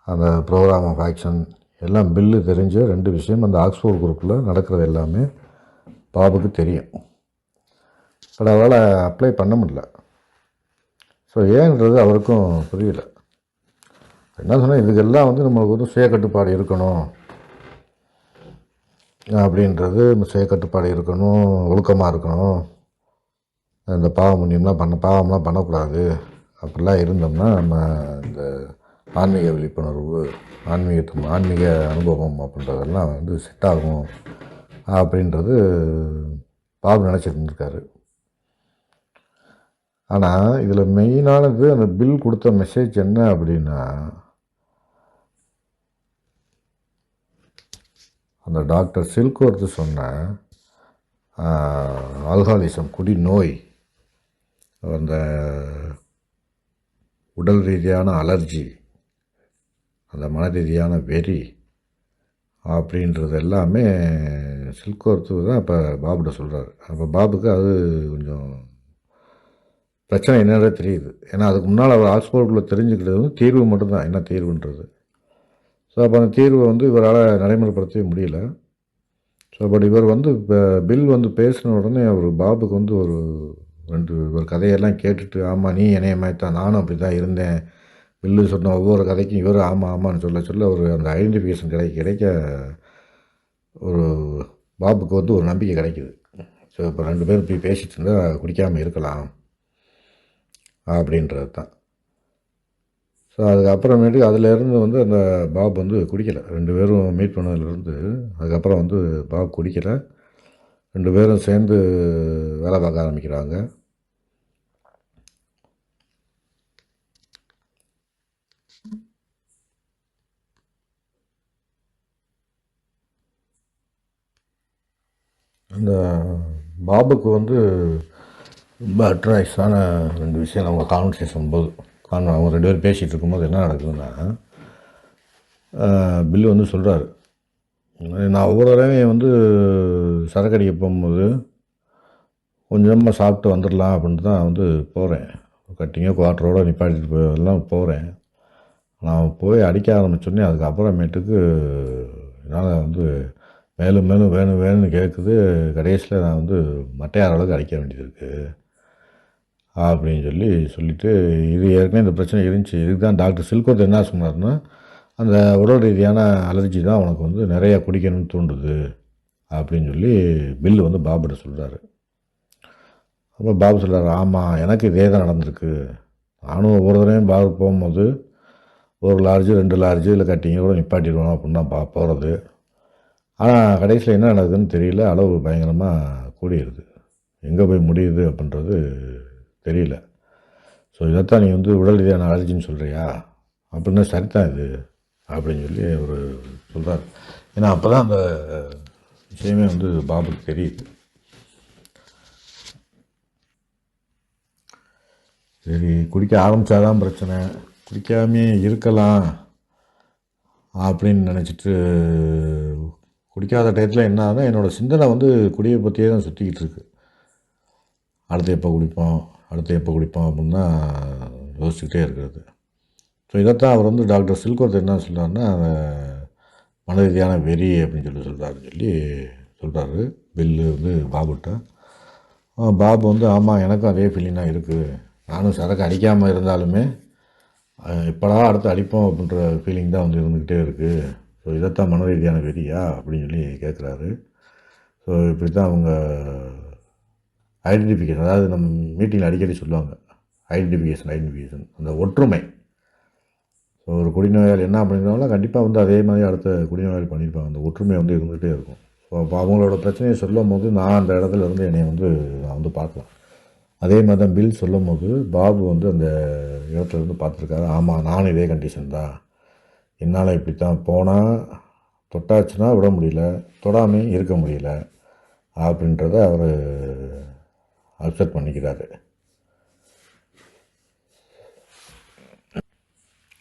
அந்த programme of action எல்லாம் bill தெரிஞ்ச 2 விஷயம் அந்த ஆக்ஸ்ஃபோர்ட் குரூப்பில் நடக்கிறது எல்லாமே பாபுக்கு தெரியும். பட் அவரால் அப்ளை பண்ண முடியல. ஸோ ஏன்றது அவருக்கும் புரியல. என்ன சொன்னால் இதுக்கெல்லாம் நம்மளுக்கு சுய கட்டுப்பாடு இருக்கணும் அப்படின்றது, சுய கட்டுப்பாடு இருக்கணும், ஒழுக்கமாக இருக்கணும், இந்த பாவம்லாம் பண்ணக்கூடாது. அப்படிலாம் இருந்தோம்னா நம்ம இந்த ஆன்மீக விழிப்புணர்வு, ஆன்மீக அனுபவம் அப்படின்றதெல்லாம் செட் ஆகும் அப்படின்றது பாபு நினச்சிட்டு இருந்திருக்காரு. ஆனால் இதில் மெயினானது அந்த பில் கொடுத்த மெசேஜ் என்ன அப்படின்னா, அந்த டாக்டர் சில்க்வர்த் சொன்ன ஆல்கஹாலிசம், குடி நோய், அந்த உடல் ரீதியான அலர்ஜி, அந்த மன ரீதியான வெறி அப்படின்றது எல்லாமே சில்க்வர்த்து தான் இப்போ பாபுகிட்ட சொல்கிறாரு. அப்போ பாபுக்கு அது கொஞ்சம் பிரச்சனை என்னென்ன தெரியுது. ஏன்னா அதுக்கு முன்னால் அவர் ஆக்ஸ்போர்டுக்குள்ளே தெரிஞ்சுக்கிட்டது தீர்வு மட்டும்தான், என்ன தீர்வுன்றது. ஸோ அப்போ அந்த தீர்வை இவரால் நடைமுறைப்படுத்தவே முடியல. ஸோ பட் இவர் இப்போ பில் பேசின உடனே அவர் பாபுக்கு ஒரு கதையெல்லாம் கேட்டுட்டு, ஆமாம் நீ என்னைய மாதிரி தான், நானும் அப்படி தான் இருந்தேன், பில்லு சொன்ன ஒவ்வொரு கதைக்கும் இவர் ஆமான்னு சொல்ல ஒரு அந்த ஐடென்டிஃபிகேஷன் கிடைக்க ஒரு பாபுக்கு ஒரு நம்பிக்கை கிடைக்கிது. ஸோ இப்போ 2 பேரும் இப்படி பேசிட்டு இருந்தால் குடிக்காமல் இருக்கலாம் அப்படின்றது தான். ஸோ அதுக்கப்புறமேட்டுக்கு அதிலேருந்து அந்த பாப் குடிக்கலை. 2 பேரும் மீட் பண்ணதுலேருந்து அதுக்கப்புறம் பாப் குடிக்கலை. 2 பேரும் சேர்ந்து வேலை பார்க்க ஆரம்பிக்கிறாங்க. அந்த பாபுக்கு ரொம்ப அட்ராக்ஷனான 2 விஷயம் அவங்க கான்வர்சேஷன் போது அவங்க 2 பேரும் பேசிகிட்டு இருக்கும்போது என்ன நடக்குதுன்னா, பில்லு சொல்கிறாரு, நான் ஒவ்வொரு தடவையும் சரக்கு அடிக்க போகும்போது கொஞ்சமாக சாப்பிட்டு வந்துடலாம் அப்படின்ட்டு தான் போகிறேன். கட்டிங்கோ குவார்ட்டரோடு நிப்பாட்டிட்டு எல்லாம் போகிறேன். நான் போய் அடிக்க ஆரம்பித்தோடனே அதுக்கப்புறமேட்டுக்கு என்னால் மேலும் மேலும் வேணும்னு கேட்குது. கடைசியில் நான் மட்டையார அளவுக்கு அடிக்க வேண்டியது இருக்குது அப்படின்னு சொல்லிவிட்டு, இது ஏற்கனவே இந்த பிரச்சனை இருந்துச்சு. இதுக்கு தான் டாக்டர் சில்க்வர்த் என்ன சொன்னார்னா, அந்த உடல் ரீதியான அலர்ஜி தான் உனக்கு நிறையா குடிக்கணும்னு தூண்டுது அப்படின்னு பில்லு பாபுகிட்ட சொல்கிறாரு. அப்போ பாபு சொல்கிறார், ஆமாம் எனக்கு இதே தான் நடந்திருக்கு. நானும் ஒவ்வொரு தடவையும் பாபு போகும்போது 1 லார்ஜு 2 லார்ஜு இல்லை கட்டிங்க கூட நிப்பாட்டிடுவோம் அப்படின்னு தான் போகிறது. ஆனால் கடைசியில் என்ன நடக்குதுன்னு தெரியல, அளவு பயங்கரமாக கூடிடுது. எங்கே போய் முடியுது அப்படின்றது தெரியல. ஸோ இதைத்தான் நீ உடல் ரீதியான அலர்ஜின்னு சொல்கிறியா அப்படின்னா சரிதான் இது அப்படின்னு அவர் சொல்கிறார். ஏன்னா அப்போ தான் அந்த விஷயமே பாபுக்கு தெரியுது. சரி, குடிக்க ஆரம்பித்தாதான் பிரச்சனை, குடிக்காமே இருக்கலாம் அப்படின்னு நினச்சிட்டு குடிக்காத டயத்தில் என்ன ஆகுதுன்னா, என்னோடய சிந்தனை குடியை பற்றியே தான் சுற்றிக்கிட்டு இருக்கு. அடுத்து எப்போ குடிப்போம் அப்படின்னு தான் யோசிச்சுக்கிட்டே இருக்கிறது. ஸோ இதைத்தான் அவர் டாக்டர் சில்க்வர்த் என்ன சொல்கிறாருன்னா, மன ரீதியான வெறி அப்படின்னு சொல்கிறாரு பில்லு பாபுகிட்ட. பாபு ஆமாம் எனக்கும் அதே ஃபீலிங் தான் இருக்குது, நானும் சரக்கு அடிக்காமல் இருந்தாலுமே எப்படா அடுத்து அடிப்போம் அப்படின்ற ஃபீலிங் தான் இருந்துக்கிட்டே இருக்குது. ஸோ இதைத்தான் மன ரீதியான வெறியா அப்படின்னு கேட்குறாரு. ஸோ இப்படி தான் அவங்க ஐடென்டிஃபிகேஷன், அதாவது நம்ம மீட்டிங்கில் அடிக்கடி சொல்லுவாங்க, ஐடென்டிஃபிகேஷன் அந்த ஒற்றுமை. ஸோ ஒரு குடிநோயாளி என்ன பண்ணியிருந்தாலும் கண்டிப்பாக அதே மாதிரி அடுத்த குடிநோயாளி பண்ணியிருப்பாங்க. அந்த ஒற்றுமை இருந்துகிட்டே இருக்கும். ஸோ அப்போ அவங்களோட பிரச்சனையை சொல்லும் போது நான் அந்த இடத்துல இருந்து என்னை நான் பார்க்கலாம். அதே மாதிரி தான் பில் சொல்லும் போது பாபு அந்த இடத்துலேருந்து பார்த்துருக்காரு. ஆமாம் நானும் இதே கண்டிஷன் தான், என்னால் இப்படி தான் போனால் தொட்டாச்சுன்னா விட முடியல, தொடாமல் இருக்க முடியல அப்படின்றத அவர் அக்செப்ட் பண்ணிக்கிறாரு.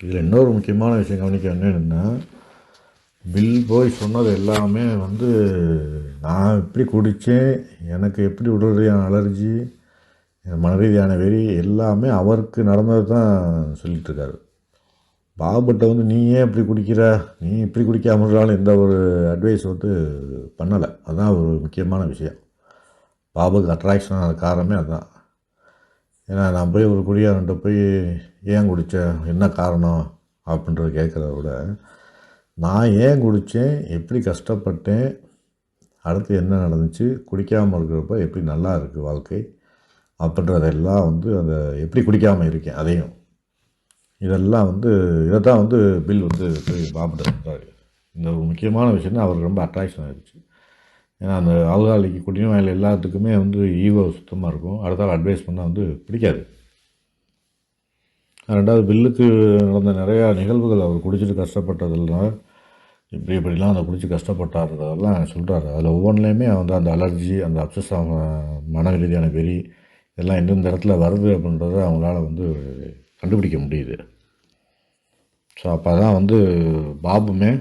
இதில் இன்னொரு முக்கியமான விஷயம் கவனிக்க என்னென்னா, பில் போய் சொன்னது எல்லாமே நான் எப்படி குடித்தேன், எனக்கு எப்படி உடல் ரீதியான அலர்ஜி, மன ரீதியான வெறி எல்லாமே அவருக்கு நடந்தது தான் சொல்லிகிட்ருக்காரு. பாபுட்ட வந்து நீ ஏன் இப்படி குடிக்கிற, நீ இப்படி குடிக்காமல் இருந்தாலும் எந்த ஒரு அட்வைஸ் வந்து பண்ணலை. அதுதான் ஒரு முக்கியமான விஷயம். பாபுக்கு அட்ராக்ஷன் ஆன காரணமே அதுதான். ஏன்னா நான் போய் ஒரு குடியாரன்ட்ட போய் ஏன் குடித்த, என்ன காரணம் அப்படின்றத கேட்குறத விட, நான் ஏன் குடித்தேன், எப்படி கஷ்டப்பட்டேன், அடுத்து என்ன நடந்துச்சு, குடிக்காமல் இருக்கிறப்ப எப்படி நல்லா இருக்குது வாழ்க்கை அப்படின்றதெல்லாம் வந்து அதை எப்படி குடிக்காமல் இருக்கேன் அதையும், இதெல்லாம் வந்து இதை தான் வந்து பில் வந்து போய் பாபுட்ட சொல்கிறாரு. இந்த ஒரு முக்கியமான விஷயம் தான் அவருக்கு ரொம்ப அட்ராக்ஷன் ஆகிடுச்சு. ஏன்னா அந்த ஆல்காலிக்கு குடிநோயாளி எல்லாத்துக்குமே வந்து ஈகோ சுத்தமாக இருக்கும். அடுத்தால் அட்வைஸ் பண்ணால் வந்து பிடிக்காது. ரெண்டாவது பில்லுக்கு நடந்த நிறையா நிகழ்வுகள் அவர் குடிச்சிட்டு கஷ்டப்பட்டதெல்லாம் இப்படி இப்படிலாம் அதை குடித்து கஷ்டப்பட்டாருன்றதெல்லாம் சொல்கிறாரு. அதில் ஒவ்வொன்றுலேயுமே வந்து அந்த அலர்ஜி, அந்த அப்சஸ், மன ரீதியான வெறி இதெல்லாம் எந்தெந்த இடத்துல வருது அப்படின்றத அவங்களால வந்து கண்டுபிடிக்க முடியுது. ஸோ அப்போ தான் வந்து பாபுமே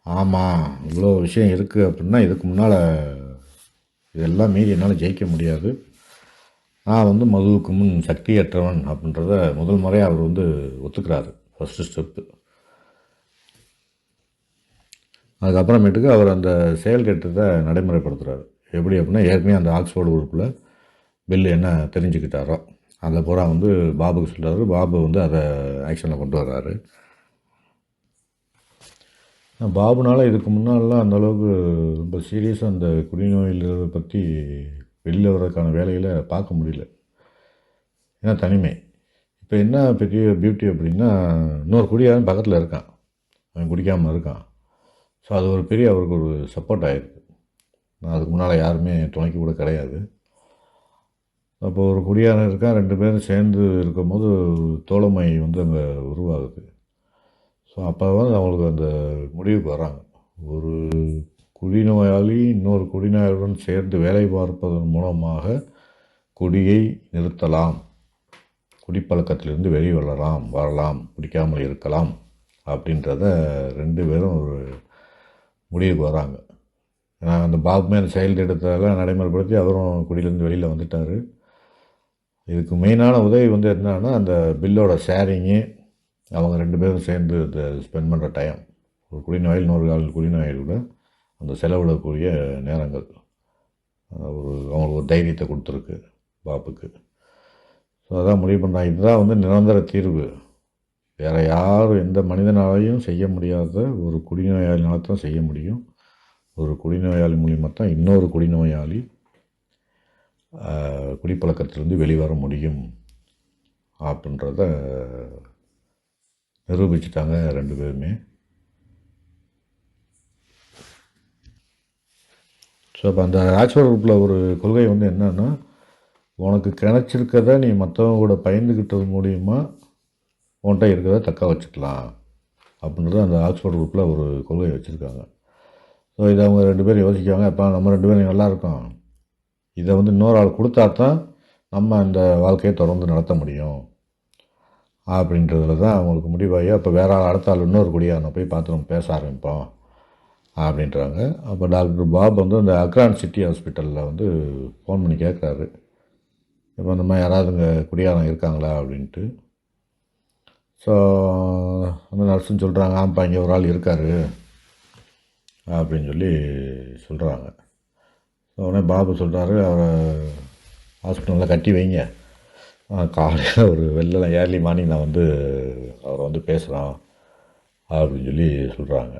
ஆமாம் இவ்வளோ விஷயம் இருக்குது அப்படின்னா இதுக்கு முன்னால் இதெல்லாம் மீறி என்னால் ஜெயிக்க முடியாது, நான் வந்து மதுவுக்கு முன் சக்தியற்றவன் அப்படின்றத முதல் முறையாக அவர் வந்து ஒத்துக்கிறாரு. First step. அதுக்கப்புறமேட்டுக்கு அவர் அந்த செயல் திட்டத்தை நடைமுறைப்படுத்துகிறார். எப்படி அப்படின்னா ஏற்கனவே அந்த ஆக்ஸ்ஃபோர்டு குரூப்பில் பில்லு என்ன தெரிஞ்சுக்கிட்டாரோ அதை பூரா வந்து பாபுக்கு சொல்கிறாரு. பாபு வந்து அதை ஆக்ஷனில் கொண்டு வர்றாரு. பாபுனால் இதுக்கு முன்னாலெலாம் அந்தளவுக்கு ரொம்ப சீரியஸாக அந்த குடிநோயில்களை பற்றி வெளியில் வர்றதுக்கான வேலைகளை பார்க்க முடியல. ஏன்னா தனிமை. இப்போ என்ன பெரிய பியூட்டி அப்படின்னா, இன்னொரு குடியாரன் பக்கத்தில் இருக்கான், அவன் குடிக்காமல் இருக்கான். ஸோ அது ஒரு பெரிய அவருக்கு ஒரு சப்போர்ட் ஆகிருக்கு. அதுக்கு முன்னால் யாருமே துணைக்கு கூட கிடையாது. அப்போ ஒரு குடியாரன் இருக்கான், 2 பேரும் சேர்ந்து இருக்கும்போது தோழமை வந்து அங்கே உருவாகுது. ஸோ அப்போ வந்து அவங்களுக்கு அந்த முடிவுக்கு வராங்க. ஒரு குடிநோயாளி இன்னொரு குடிநோயாளியுடன் சேர்ந்து வேலை பார்ப்பதன் மூலமாக குடியை நிறுத்தலாம், குடிப்பழக்கத்திலிருந்து வெளியே வரலாம், குடிக்காமல் இருக்கலாம் அப்படின்றத 2 பேரும் ஒரு முடிவுக்கு வராங்க. ஏன்னா அந்த பாபுமே அந்த செயல் திட்டத்தெல்லாம் நடைமுறைப்படுத்தி அவரும் குடியிலேருந்து வெளியில் வந்துட்டார். இதுக்கு மெயினான உதவி வந்து என்னன்னா அந்த பில்லோட ஷேரிங்கு, அவங்க 2 பேரும் சேர்ந்து இந்த ஸ்பெண்ட் பண்ணுற டைம், ஒரு குடிநோயில் இன்னொரு குடிநோயாளியோட அந்த செலவிடக்கூடிய நேரங்கள் அவங்களுக்கு ஒரு தைரியத்தை கொடுத்துருக்கு பாப்புக்கு. ஸோ அதான் முடிவு பண்ணால் இதுதான் வந்து நிரந்தர தீர்வு. வேறு யாரும் எந்த மனிதனாலையும் செய்ய முடியாத ஒரு குடிநோயாளினால தான் செய்ய முடியும். ஒரு குடிநோயாளி மூலியமாக தான் இன்னொரு குடிநோயாளி குடிப்பழக்கத்திலிருந்து வெளிவர முடியும் அப்படின்றத நிரூபிச்சிட்டாங்க 2 பேருமே. ஸோ அப்போ அந்த ஆக்ஸ்ஃபோர்ட் குரூப்பில் ஒரு கொள்கை வந்து என்னன்னா, உனக்கு கிடச்சிருக்கதை நீ மற்றவங்க கூட பயந்துக்கிட்டது மூலிமா உன்கிட்ட இருக்கிறத தக்க வச்சுக்கலாம் அப்படின்றது அந்த ஆக்ஸ்ஃபோர்ட் குரூப்பில் ஒரு கொள்கை வச்சுருக்காங்க. ஸோ இதை அவங்க 2 பேரும் யோசிக்காங்க, அப்போ நம்ம 2 பேரும் நல்லா இருக்கோம், இதை வந்து இன்னொரு ஆள் கொடுத்தா தான் நம்ம அந்த வாழ்க்கையை தொடர்ந்து நடத்த முடியும் அப்படின்றதுல தான் அவங்களுக்கு முடிவாகி, அப்போ வேறு ஆள் அடுத்த ஆள் இன்னொரு குடியாரனை போய் பார்த்து நம்ம பேச ஆரம்பிப்போம் அப்படின்றாங்க. அப்போ டாக்டர் பாப் வந்து அந்த அக்ரான் சிட்டி ஹாஸ்பிட்டலில் வந்து ஃபோன் பண்ணி கேட்குறாரு, இப்போ இந்த மாதிரி யாராவது இங்கே குடியாரம் இருக்காங்களா அப்படின்ட்டு. ஸோ அந்த நர்ஸுன்னு சொல்கிறாங்க, ஆமாப்பா இங்கே ஒரு ஆள் இருக்கார் அப்படின்னு சொல்லி சொல்கிறாங்க. உடனே பாபு சொல்கிறாரு, அவரை ஹாஸ்பிட்டலில் கட்டி வைங்க, காலையில் ஒரு ஏர்லி மார்னிங் நான் வந்து அவரை வந்து பேசுகிறோம் அப்படின்னு சொல்லி சொல்கிறாங்க.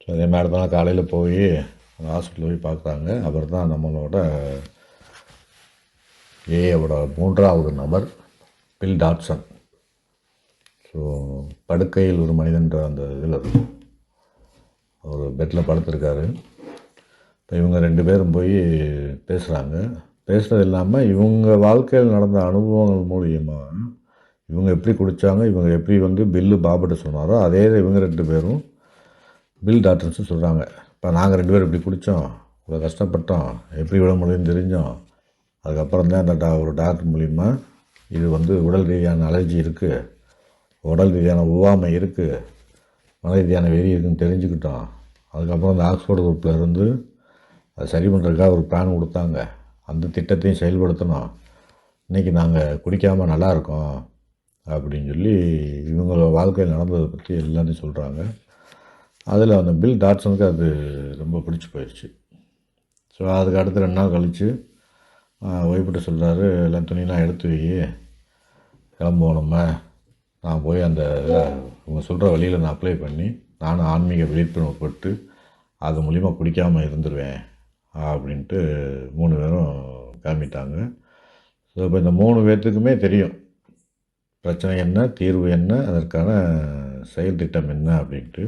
ஸோ அதே மாதிரி தான் காலையில் போய் அந்த ஹாஸ்பிட்டலில் போய் பார்க்குறாங்க. அவர் தான் நம்மளோட ஏவோட 3வது நபர் பில் டாட்சன். ஸோ படுக்கையில் ஒரு மனிதன்ற அந்த இதில் இருக்கும், அவர் பெட்டில் படுத்திருக்காரு. இப்போ இவங்க 2 பேரும் போய் பேசுகிறாங்க. பேசுகிறது இல்லாமல் இவங்க வாழ்க்கையில் நடந்த அனுபவங்கள் மூலியமாக இவங்க எப்படி குடித்தாங்க, இவங்க எப்படி வந்து பில்லு பாபுட்ட சொன்னாரோ அதே இவங்க 2 பேரும் பில் டாக்டர்ஸும் சொல்கிறாங்க. இப்போ நாங்கள் 2 பேரும் இப்படி குடித்தோம், இவ்வளோ கஷ்டப்பட்டோம், எப்படி விட முடியும்னு தெரிஞ்சோம், அதுக்கப்புறம் தான் அந்த ஒரு டாக்டர் மூலிமா இது வந்து உடல் ரீதியான அலர்ஜி இருக்குது, உடல் ரீதியான ஒவ்வாமை இருக்குது, மன ரீதியான வெறி இருக்குதுன்னு தெரிஞ்சுக்கிட்டோம். அதுக்கப்புறம் அந்த ஆக்ஸ்ஃபோர்டு குரூப்பில் இருந்து அதை சரி பண்ணுறதுக்காக ஒரு பிளான் கொடுத்தாங்க, அந்த திட்டத்தையும் செயல்படுத்தணும். இன்றைக்கி நாங்கள் குடிக்காமல் நல்லா இருக்கோம் அப்படின்னு சொல்லி இவங்களோட வாழ்க்கையில் நடந்ததை பற்றி எல்லாத்தையும் சொல்கிறாங்க. அதில் அந்த பில் டாட்சனுக்கு அது ரொம்ப பிடிச்சி போயிடுச்சு. ஸோ அதுக்கு அடுத்து 2 நாள் கழித்து ஒய்ஃப்கிட்ட சொல்கிறாரு, எல்லாம் துணியெலாம் எடுத்து வை, கிளம்புவோம் நம்ம. நான் போய் அந்த இவங்க சொல்கிற வழியில் நான் அப்ளை பண்ணி நானும் ஆன்மீக விழிப்புணர்வு பட்டு அது மூலிமா குடிக்காமல் இருந்துருவேன் அப்படின்ட்டு 3 பேரும் கிளம்பிட்டாங்க. ஸோ இப்போ இந்த 3 பேர்த்துக்குமே தெரியும் பிரச்சனை என்ன, தீர்வு என்ன, அதற்கான செயல் திட்டம் என்ன அப்படின்ட்டு.